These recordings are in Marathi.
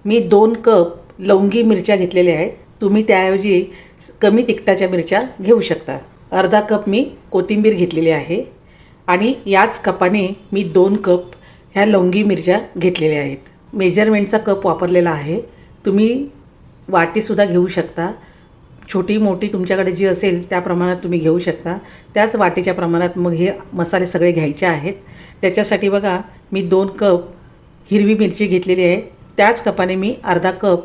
मी 2 कप लवंगी मिरच्या घेतलेल्या आहेत. तुम्ही त्याऐवजी कमी तिखटाच्या मिरच्या घेऊ शकता. अर्धा कप मी कोथिंबीर घेतलेली आहे आणि याच कपाने मी 2 कप ह्या लवंगी मिरच्या घेतलेल्या आहेत. मेजरमेंटचा कप वापरलेला आहे. तुम्ही वाटीसुद्धा घेऊ शकता. छोटी मोठी तुमच्याकडे जी असेल त्या प्रमाणात तुम्ही घेऊ शकता. त्याच वाटीच्या प्रमाणात मग हे मसाले सगळे घ्यायचे आहेत. त्याच्यासाठी बघा मी 2 कप हिरवी मिरची घेतलेली आहे. त्याच कपाने मी अर्धा कप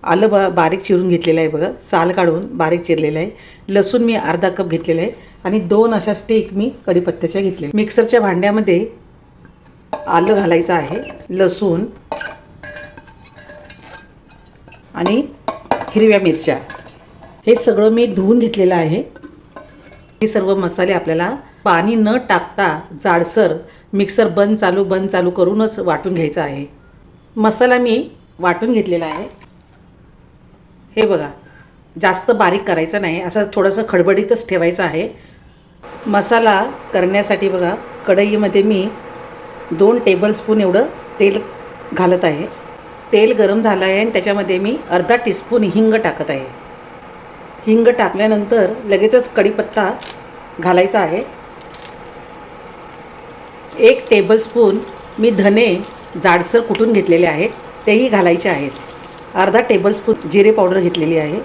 आलं बारीक चिरून घेतलेलं आहे. बघा साल काढून बारीक चिरलेलं आहे. लसूण मी अर्धा कप घेतलेलं आहे आणि 2 अशा स्टिक मी कढीपत्त्याच्या घेतलेल्या. मिक्सरच्या भांड्यामध्ये आलं घालायचं आहे, लसूण आणि हिरव्या मिरच्या हे सगळं मी धुवून घेतलेलं आहे. हे सर्व मसाले आपल्याला पाणी न टाकता जाडसर मिक्सर बंद चालू करूनच वाटून घ्यायचं आहे. मसाला मी वाटून घेतलेला आहे. हे बघा जास्त बारीक करायचं नाही, असं थोडंसं खडबडीतच ठेवायचं आहे. मसाला करण्यासाठी बघा कढईमध्ये मी 2 टेबलस्पून एवढं तेल घालत आहे. तेल गरम झालं आहे आणि त्याच्यामध्ये मी अर्धा टीस्पून हिंग टाकत आहे. हिंग टाकल्यानंतर लगेचच कढीपत्ता घालायचा आहे. 1 टेबलस्पून मी धने जाडसर कुटून घेतलेले आहेत तेही घालायचे आहेत. अर्धा टेबलस्पून जिरे पावडर घेतलेली आहे.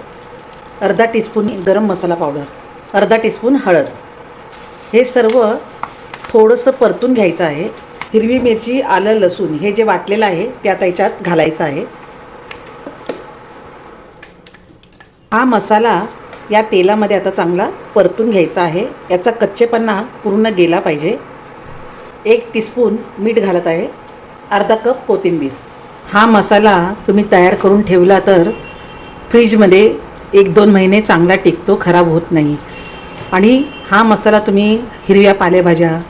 अर्धा टीस्पून गरम मसाला पावडर, अर्धा टीस्पून हळद. हे सर्व थोडंसं परतून घ्यायचं आहे. हिरवी मिरची, आलं, लसूण हे जे वाटलेलं आहे ते आता याच्यात घालायचं आहे. हा मसाला या तेलामध्ये आता चांगला परतून घ्यायचा आहे. याचा कच्चेपणा पूर्ण गेला पाहिजे. 1 टीस्पून मीठ घालत आहे. अर्धा कप कोथिंबीर. हा मसाला तुम्ही तयार करून ठेवला तर फ्रीजमध्ये 1-2 महिने चांगला टिकतो, खराब होत नाही. आणि हा मसाला तुम्ही हिरव्या पालेभाज्या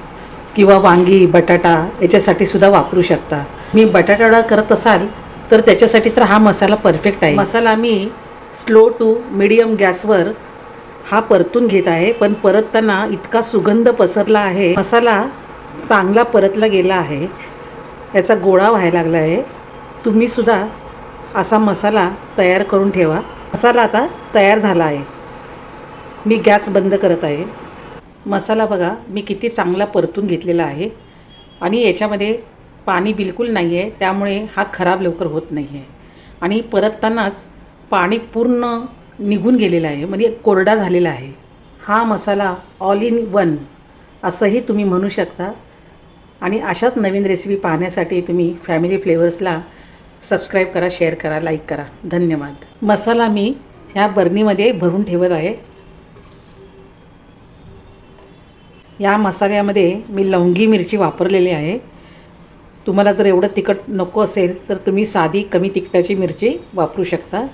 किंवा वांगी, बटाटा याच्यासाठी सुद्धा वापरू शकता. मी बटाटा करत असाल तर त्याच्यासाठी तर हा मसाला परफेक्ट आहे. मसाला मी स्लो टू मीडियम गॅसवर हा परतून घेत आहे. पण परतताना इतका सुगंध पसरला आहे, मसाला चांगला परतला गेला आहे, याचा गोळा व्हायला लागला आहे. तुम्हीसुद्धा असा मसाला तयार करून ठेवा. मसाला आता तयार झाला आहे. मी गॅस बंद करत आहे. मसाला बघा मी किती चांगला परतून घेतलेला आहे आणि याच्यामध्ये पाणी बिलकुल नाही आहे, त्यामुळे हा खराब लवकर होत नाही आहे. आणि परततानाच पाणी पूर्ण निघून गेलेलं आहे, म्हणजे कोरडा झालेला आहे. हा मसाला ऑल इन वन असंही तुम्ही म्हणू शकता. आणि अशाच नवीन रेसिपी पाहण्यासाठी तुम्ही फॅमिली फ्लेवर्सला सबस्क्राईब करा, शेअर करा, लाईक करा. धन्यवाद. मसाला मी ह्या बर्नीमध्ये भरून ठेवत आहे. या मसाल्यामध्ये मी लवंगी मिरची वापरलेली आहे. तुम्हाला जर एवढं तिखट नको असेल तर तुम्ही साधी कमी तिखटाची मिरची वापरू शकता.